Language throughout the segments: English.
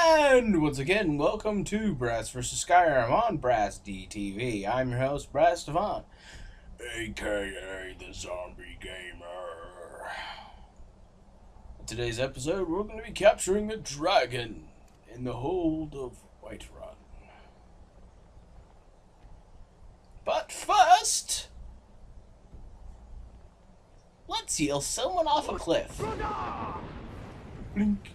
And once again, welcome to Brass vs. Skyrim on Brass DTV. I'm your host, Brass Devon, aka the Zombie Gamer. In today's episode, we're going to be capturing a dragon in the hold of Whiterun. But first, let's heal someone off a cliff. Blink.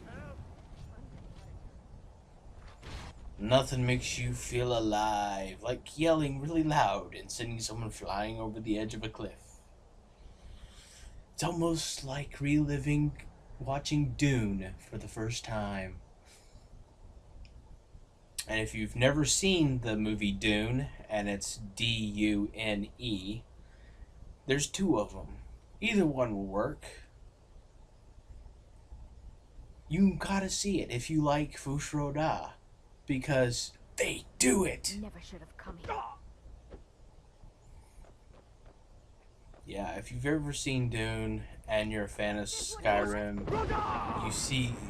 Nothing makes you feel alive like yelling really loud and sending someone flying over the edge of a cliff. It's almost like reliving watching Dune for the first time. And if you've never seen the movie Dune, and it's Dune, there's two of them. Either one will work. You gotta see it if you like Fushroda. Because they do it. Never should have come here. Yeah, if you've ever seen Dune and you're a fan of Skyrim,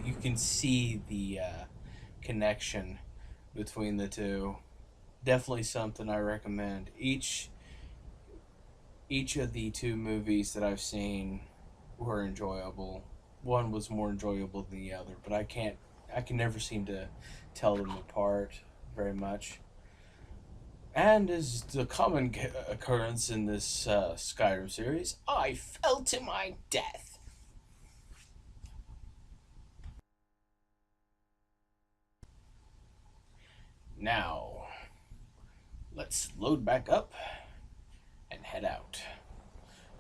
you can see the connection between the two. Definitely something I recommend. Each of the two movies that I've seen were enjoyable. One was more enjoyable than the other, but I can never seem to tell them apart very much. And as the common occurrence in this Skyrim series, I fell to my death. Now, let's load back up and head out.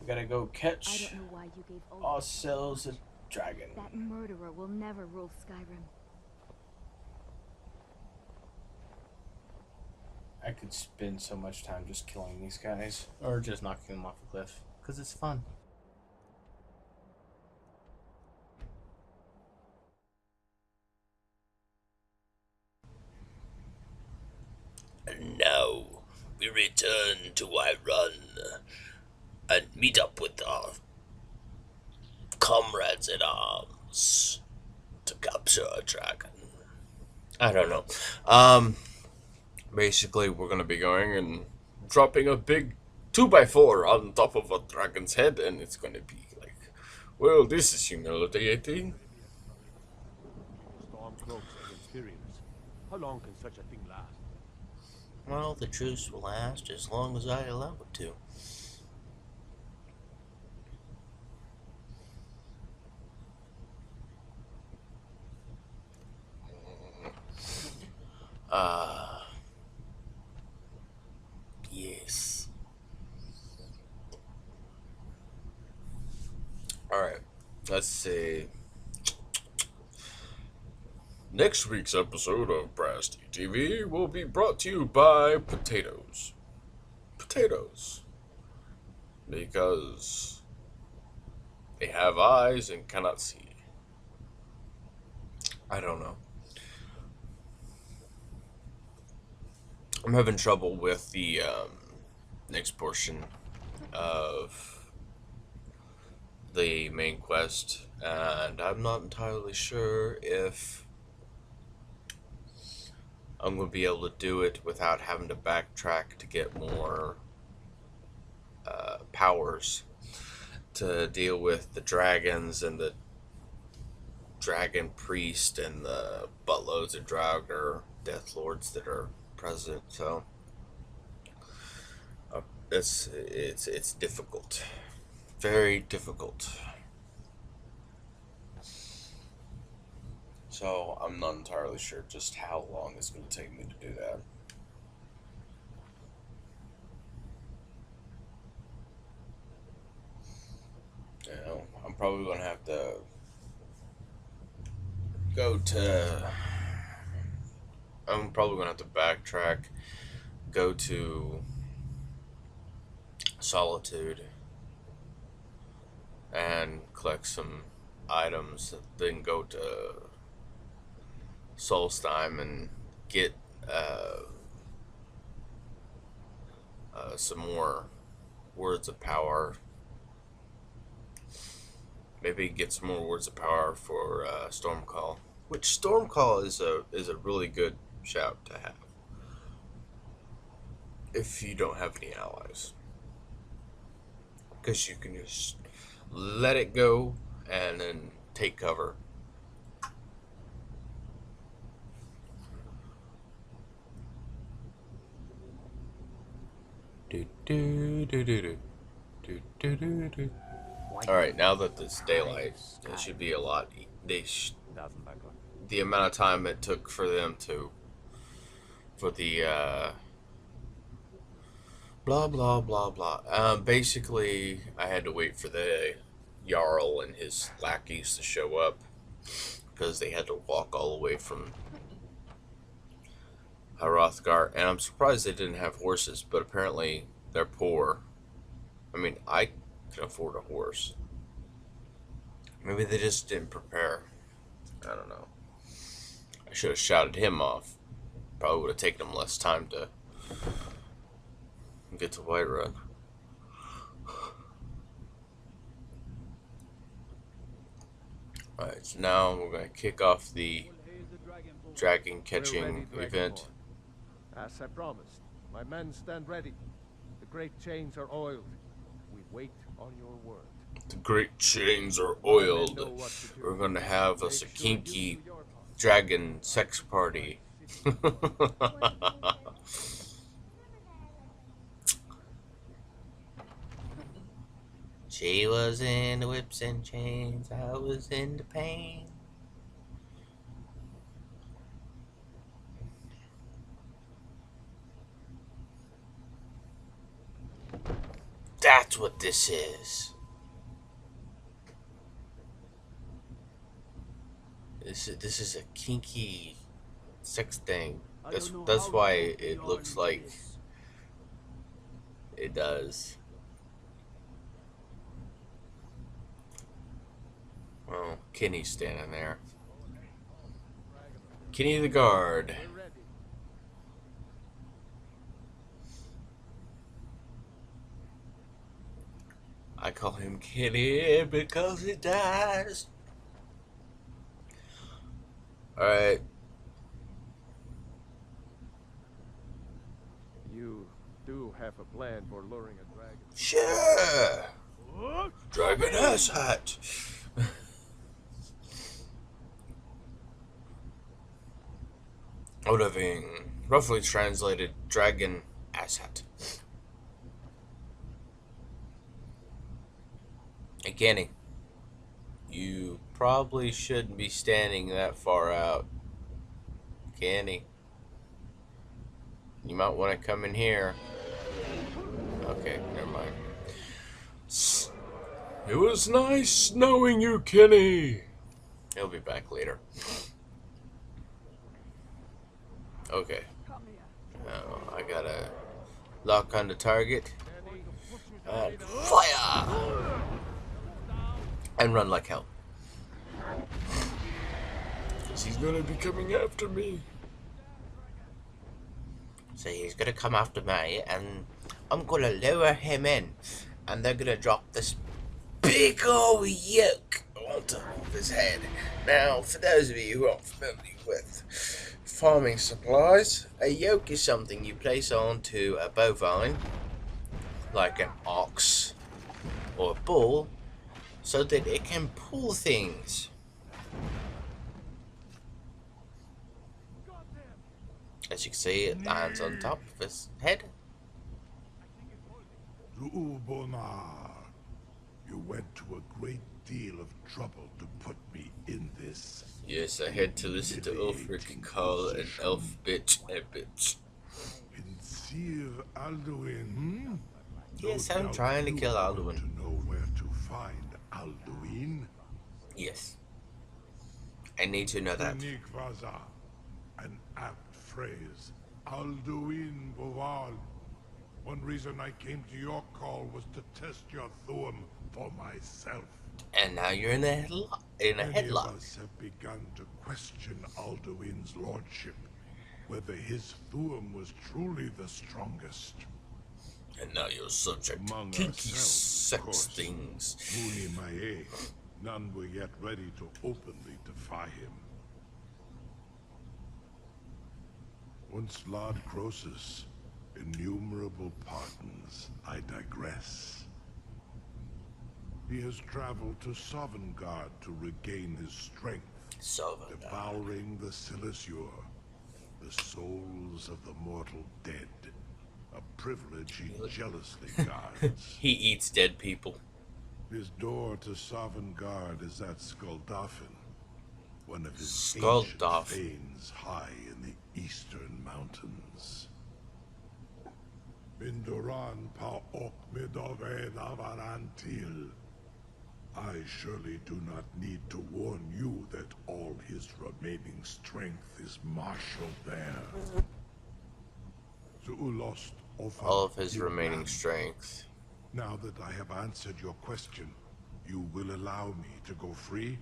We gotta go catch I don't know why you gave ourselves a dragon. That murderer will never rule Skyrim. I could spend so much time just killing these guys, or just knocking them off a cliff, because it's fun. And now we return to Whiterun and meet up with our comrades in arms to capture a dragon. I don't know. Basically, we're gonna be going and dropping a big 2x4 on top of a dragon's head, and it's gonna be like, well, this is humiliating. Stormcloaks and experience. How long can such a thing last? Well, the truce will last as long as I allow it to. Yes. Alright, let's see. Next week's episode of Brass TV will be brought to you by potatoes. Potatoes. Because they have eyes and cannot see. I don't know. I'm having trouble with the next portion of the main quest, and I'm not entirely sure if I'm going to be able to do it without having to backtrack to get more powers to deal with the dragons and the dragon priest and the buttloads of Draugr death lords that are present. So it's difficult, very difficult. So I'm not entirely sure just how long it's going to take me to do that. You know, I'm probably going to have to I'm probably going to have to backtrack, go to Solitude, and collect some items, then go to Solstheim and get some more words of power. Maybe get some more words of power for Stormcall. Which Stormcall is a really good shout to have if you don't have any allies, because you can just let it go and then take cover. Do, do, do, do, do. Do, do, do, do. All right, now that it's daylight, it should be a lot. The amount of time it took for them for the blah blah blah blah. Basically, I had to wait for the Jarl and his lackeys to show up because they had to walk all the way from Hrothgar, and I'm surprised they didn't have horses, but apparently they're poor. I mean, I can afford a horse. Maybe they just didn't prepare. I don't know. I should have shouted him off. Probably would have taken him less time to get to Whiterun. Alright, so now we're going to kick off the dragon catching event. As I promised, my men stand ready. The great chains are oiled. We wait on your word. The great chains are oiled. We're going to have us a kinky dragon sex party. She was in the whips and chains, I was in the pain. That's what this is. This is a kinky sex thing. That's why it looks like it does. Well, Kenny's standing there. Kenny the guard. I call him Kenny because he dies. Alright. You do have a plan for luring a dragon. Sure. Dragon ass hat. Would have been roughly translated dragon ass hat. Hey Kenny, you probably shouldn't be standing that far out. Kenny, you might want to come in here. Okay, never mind. It was nice knowing you, Kenny. He'll be back later. Okay. Now I gotta lock on the target and fire and run like hell. Cause he's gonna be coming after me. So he's gonna come after me, and I'm gonna lower him in, and they're gonna drop this big old yoke on top of his head. Now, for those of you who aren't familiar with farming supplies, a yoke is something you place onto a bovine, like an ox or a bull, so that it can pull things. As you can see, it lands on top of his head. Lubonar, you went to a great deal of trouble to put me in this. Yes, I had to listen to Ulfric call an elf bitch a bitch. Sincere Alduin, hmm? Yes, I'm trying to kill Alduin. To know where to find Alduin? Yes. I need to know that. Nikvaza, an apt phrase. Alduin Boval. One reason I came to your call was to test your Thuum for myself. And now you're in a headlock. Many of us have begun to question Alduin's lordship, whether his Thuum was truly the strongest. And now you're subject to Among kinky ourselves, sex of course. things. Muni Mae, none were yet ready to openly defy him. Once Lord Croesus, innumerable pardons, I digress. He has traveled to Sovngarde to regain his strength, devouring the Silesure, the souls of the mortal dead, a privilege he jealously guards. He eats dead people. His door to Sovngarde is at Skuldafn, one of his ancient Skuldafn. fanes high in the eastern mountains. Mindoran pa ok midove navarantil. I surely do not need to warn you that all his remaining strength is marshaled there. Zuulost often All of his you remaining ran. strength. Now that I have answered your question, you will allow me to go free?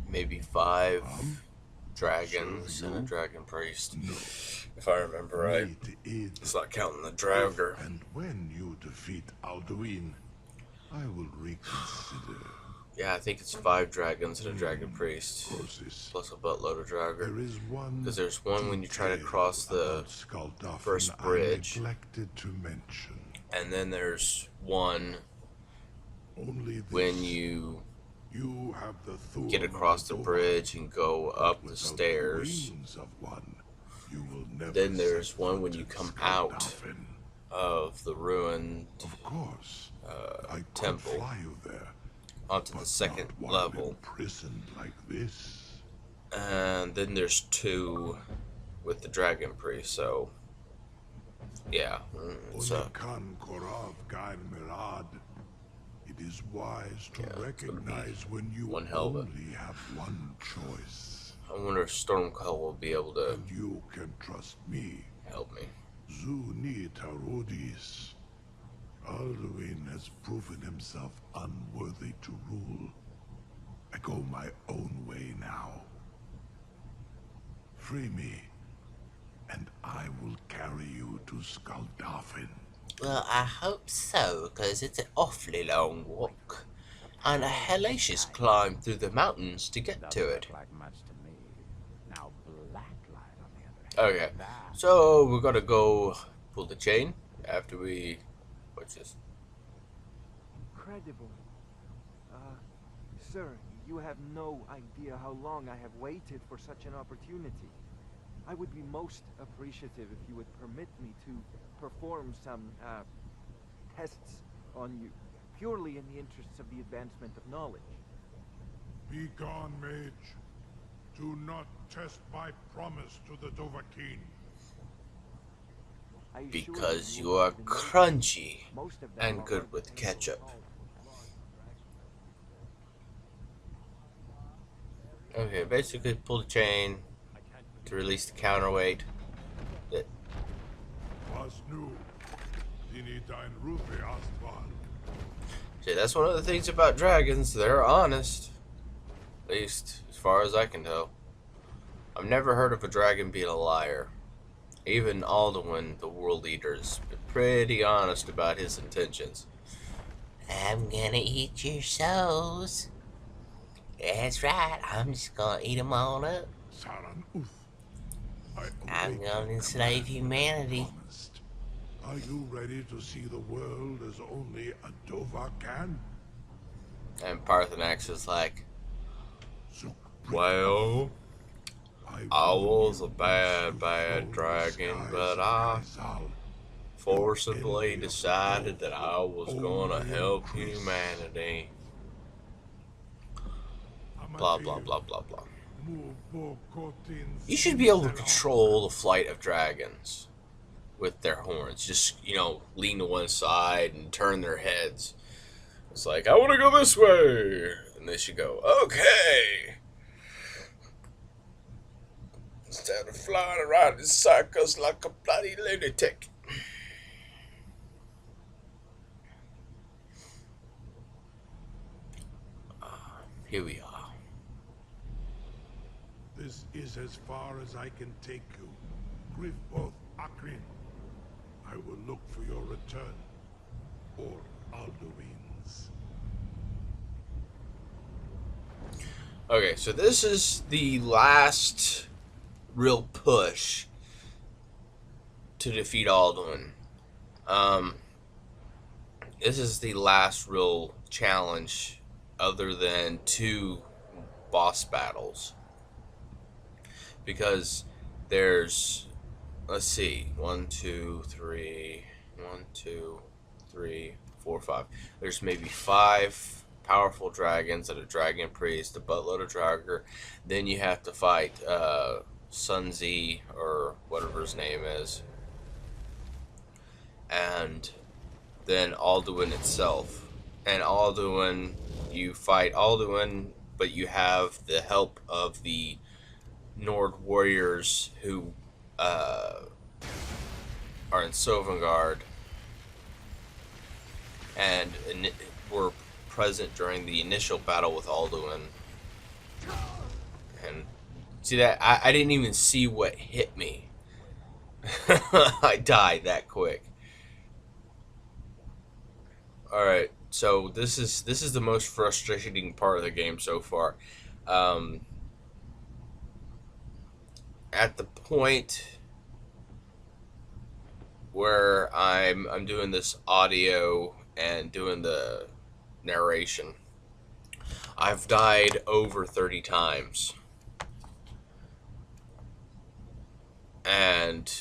Maybe 5 dragons and a dragon priest. No. If I remember right. Me to aid It's not counting the Draugr. And when you defeat Alduin, I will reconsider. Yeah, I think it's 5 dragons and a dragon priest. Croesus, Plus a buttload of there Draugr. is one. Because there's one when you try to detail cross the about Skuldafn first I bridge. neglected to mention. And then there's one Only this. when you have the Thorn get of across the Dova, bridge and go up the without stairs. the wings of one, you will never Then there's set one foot when you in come out Skuldafn. of the ruined Of course, I temple could fly you there, onto but the second not while level. imprisoned like this. And then there's 2 with the dragon priest, so yeah. So Onikan Korav Gain Mirad. It is wise to Yeah, it's gonna be recognize when you one hell of a- only have one choice. I wonder if Stormcall will be able to And you can trust me. help me. Zuni Tarudis. Alduin has proven himself unworthy to rule. I go my own way now. Free me, and I will carry you to Skuldafn. Well, I hope so, because it's an awfully long walk. And a hellacious climb through the mountains to get to it. Like much to me. Now Blacklight, on the other hand. Okay, so we're gonna go pull the chain after we... What's this? Incredible. Sir, you have no idea how long I have waited for such an opportunity. I would be most appreciative if you would permit me to perform some, tests on you, purely in the interests of the advancement of knowledge. Be gone, mage. Do not test my promise to the Dovahkiin. I assure Because you you will are find the crunchy most of them and are good with unable ketchup. to solve. Okay, basically pull the chain to release the counterweight. That Was new. Dini dein Rufe Astval. See, that's one of the things about dragons. They're honest. At least, as far as I can tell. I've never heard of a dragon being a liar. Even Alduin, the world eater's been pretty honest about his intentions. I'm gonna eat your souls. That's right, I'm just gonna eat them all up. Saran Uth. I'm await gonna the enslave command humanity. promised. Are you ready to see the world as only a Dova can? And Parthenax is like, Zuk well, I was a bad dragon, but I forcibly decided that I was gonna help humanity. Blah, blah, blah, blah, blah. You should be able to control the flight of dragons with their horns. Just, lean to one side and turn their heads. It's like, I want to go this way. And they should go, okay. Instead of flying around in circles like a bloody lunatic. Here we are. This is as far as I can take you. Griffboth Akrin. I will look for your return. Or Alduin's. Okay, so this is the last real push to defeat Alduin. This is the last real challenge other than 2 boss battles. Because there's, let's see, 1, 2, 3, 1, 2, 3, 4, 5. There's maybe 5 powerful dragons and a dragon priest, a buttload of draugr. Then you have to fight Sunzi, or whatever his name is. And then Alduin itself. And Alduin, you fight Alduin, but you have the help of the Nord warriors who are in Sovngarde and were present during the initial battle with Alduin. And see that? I didn't even see what hit me. I died that quick. Alright, so this is the most frustrating part of the game so far. At the point where I'm doing this audio and doing the narration, I've died over 30 times. And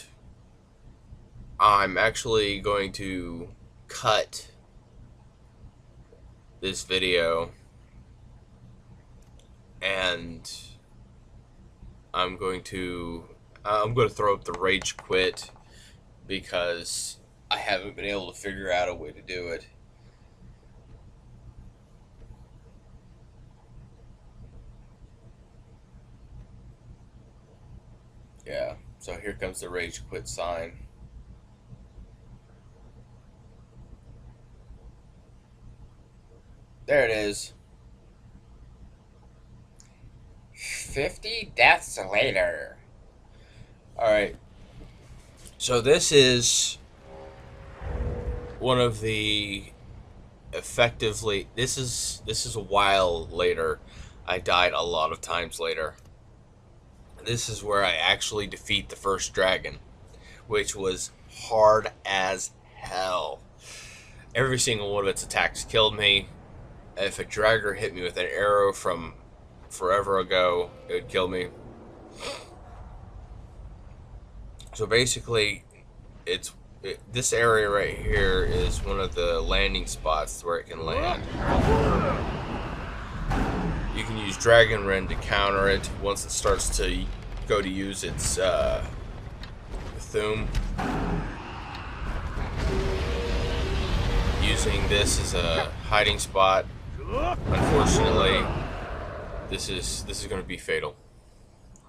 I'm actually going to cut this video and I'm going to throw up the rage quit because I haven't been able to figure out a way to do it. Yeah, so here comes the rage quit sign. There it is. 50 deaths later. Alright. So this is one of the effectively, this is a while later. I died a lot of times later. This is where I actually defeat the first dragon, which was hard as hell. Every single one of its attacks killed me. If a draugr hit me with an arrow from forever ago, it would kill me. So basically, this area right here is one of the landing spots where it can land. You can use Dragon Rend to counter it once it starts to go to use its Thum. Using this as a hiding spot. Unfortunately, this is going to be fatal.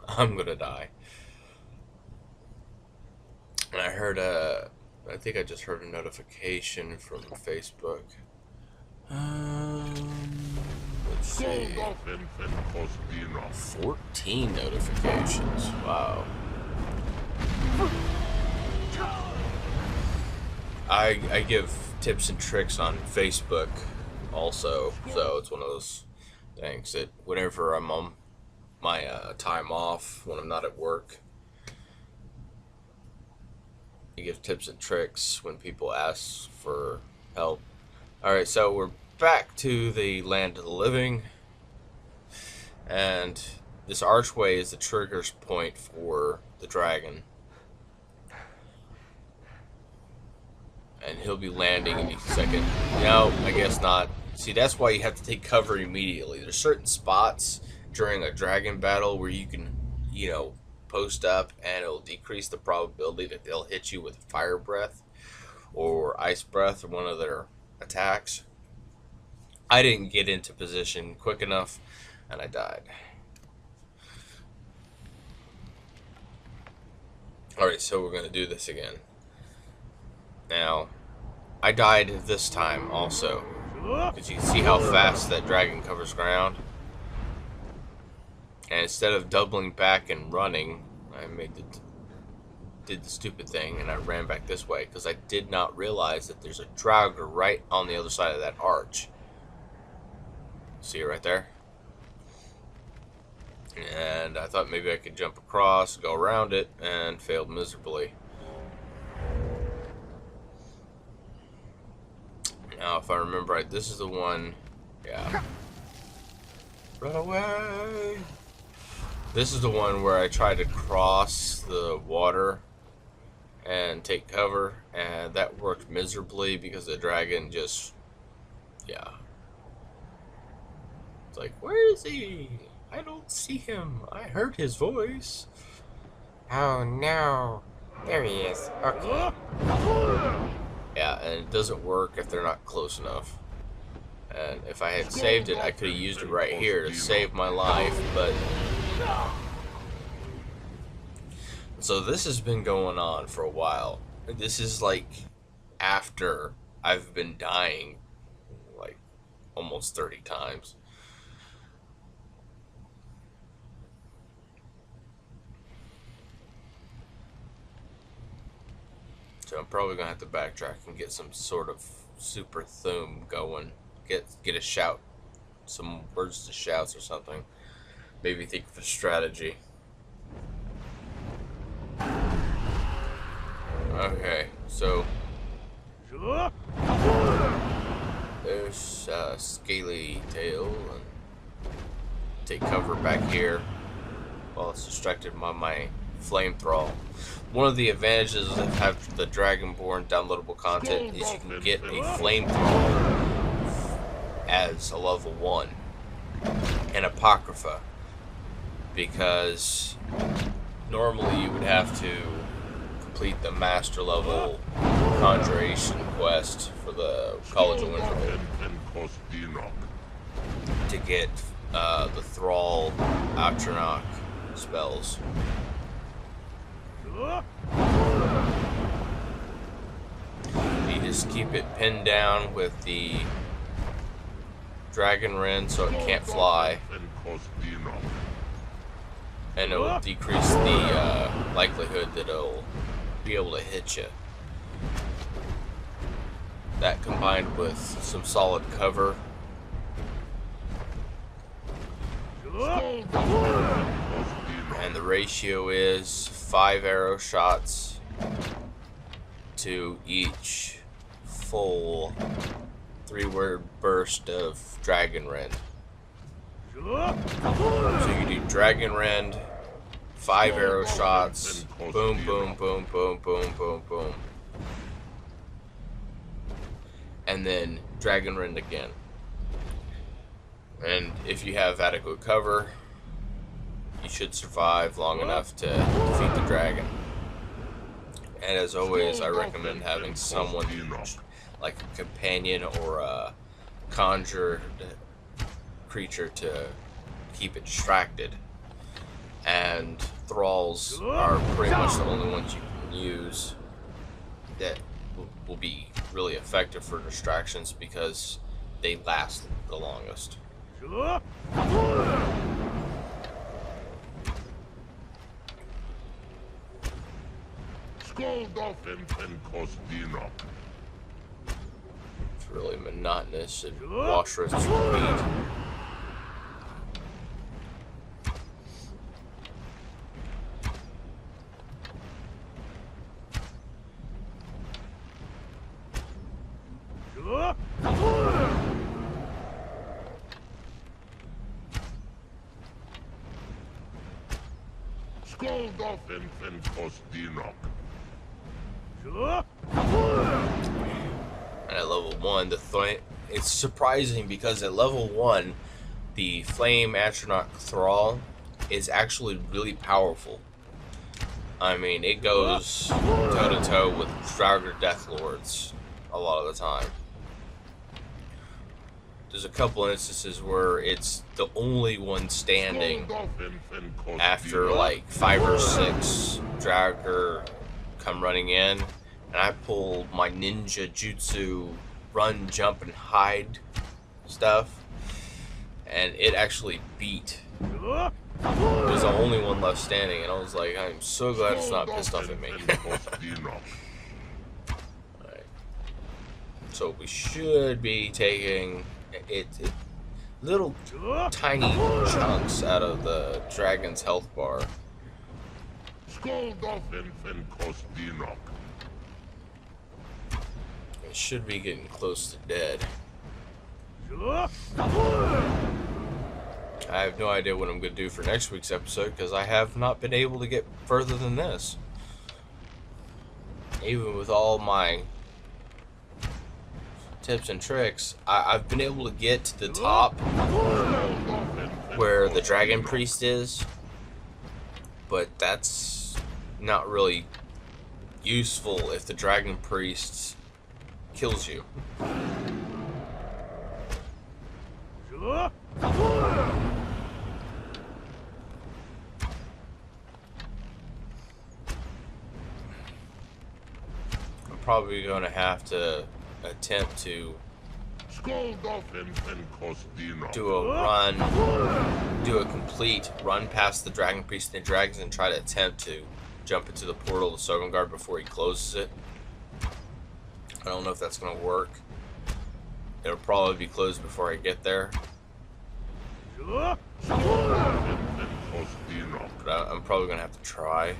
I'm going to die. And I heard I think I just heard a notification from Facebook. Let's see. 14 notifications. Wow. I give tips and tricks on Facebook also, so it's one of those things that whenever I'm on my time off, when I'm not at work, I give tips and tricks when people ask for help. Alright, so we're back to the land of the living, and this archway is the trigger point for the dragon. And he'll be landing any second. No, I guess not. See, that's why you have to take cover immediately. There's certain spots during a dragon battle where you can, post up and it'll decrease the probability that they'll hit you with fire breath or ice breath or one of their attacks. I didn't get into position quick enough and I died. Alright, so we're going to do this again. Now, I died this time also. Because you can see how fast that dragon covers ground. And instead of doubling back and running, I did the stupid thing and I ran back this way. Because I did not realize that there's a draugr right on the other side of that arch. See it right there? And I thought maybe I could jump across, go around it, and failed miserably. Now, if I remember right, this is the one. Yeah. Run away! This is the one where I tried to cross the water and take cover, and that worked miserably because the dragon just. Yeah. It's like, where is he? I don't see him. I heard his voice. Oh no. There he is. Okay. Yeah, and it doesn't work if they're not close enough. And if I had saved it, I could have used it right here to save my life, but... So this has been going on for a while. This is like after I've been dying like almost 30 times. So I'm probably gonna have to backtrack and get some sort of super theme going. Get a shout, some words to shouts or something. Maybe think of a strategy. Okay, so there's Scaly Tail, and take cover back here while it's distracted by my flame thrall. One of the advantages of having the Dragonborn downloadable content is you can get a flame thrall as a level 1 and Apocrypha, because normally you would have to complete the master level conjuration quest for the College of Winterhold to get the Thrall Atronach spells. You just keep it pinned down with the Dragon Rend so it can't fly, and it will decrease the likelihood that it'll be able to hit you. That combined with some solid cover, and the ratio is 5 arrow shots to each full 3-word burst of Dragon Rend. So you do Dragon Rend, 5 arrow shots, boom, boom, boom, boom, boom, boom, boom. And then Dragon Rend again. And if you have adequate cover, you should survive long enough to defeat the dragon. And as always, I recommend having someone like a companion or a conjured creature to keep it distracted. And thralls are pretty much the only ones you can use that will be really effective for distractions because they last the longest. It's really monotonous and wash, rinse, repeat. And at level 1, it's surprising because at level 1, the Flame Atronach Thrall is actually really powerful. I mean, it goes toe to toe with Draugr Deathlords a lot of the time. There's a couple instances where it's the only one standing after like 5 or 6 Draugr come running in, and I pull my ninja jutsu run, jump, and hide stuff, and it actually beat. It was the only one left standing, and I was like, I'm so glad it's not pissed off at me. Right. So we should be taking it. little tiny chunks out of the dragon's health bar. It should be getting close to dead. I have no idea what I'm going to do for next week's episode because I have not been able to get further than this. Even with all my tips and tricks, I've been able to get to the top where the dragon priest is, but that's not really useful if the dragon priest kills you. I'm probably going to have to attempt to do a complete run past the dragon priest and the dragons and try to attempt to jump into the portal of Sovngarde before he closes it. I don't know if that's going to work. It'll probably be closed before I get there. But I'm probably going to have to try.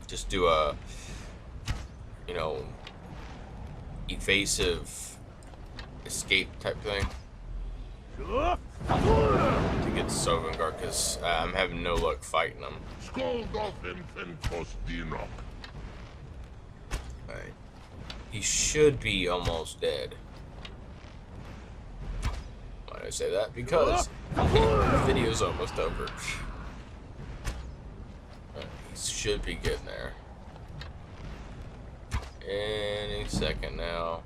Just do a, you know, evasive escape type thing to get to Sovngarde, because I'm having no luck fighting them. Alright. He should be almost dead. Why do I say that? Because the video's almost over. He should be getting there any second now.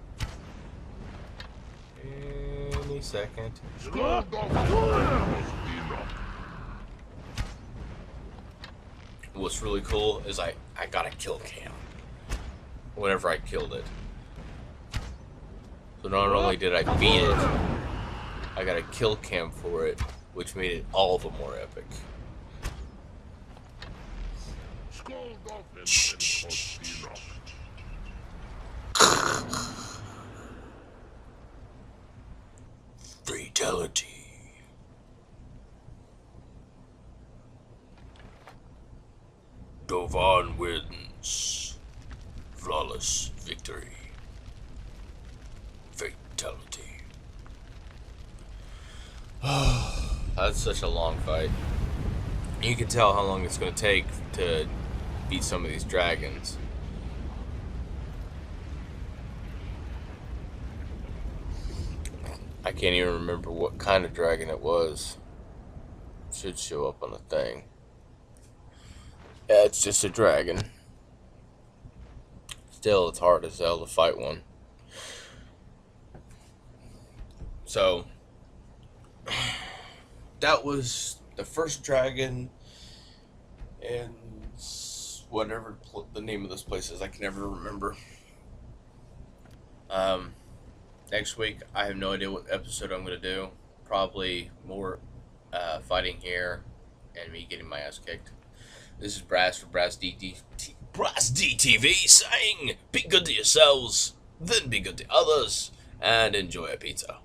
Any second. What's really cool is I got a kill cam whenever I killed it. So not only did I beat it, I got a kill cam for it, which made it all the more epic. Fatality. Dovan wins. Flawless victory. Fatality. That's such a long fight. You can tell how long it's going to take to beat some of these dragons. I can't even remember what kind of dragon it was. It should show up on the thing. Yeah, it's just a dragon. Still, it's hard as hell to fight one. So, that was the first dragon in whatever the name of this place is. I can never remember. Next week, I have no idea what episode I'm going to do. Probably more fighting here and me getting my ass kicked. This is Brass for Brass DTV saying, be good to yourselves, then be good to others, and enjoy a pizza.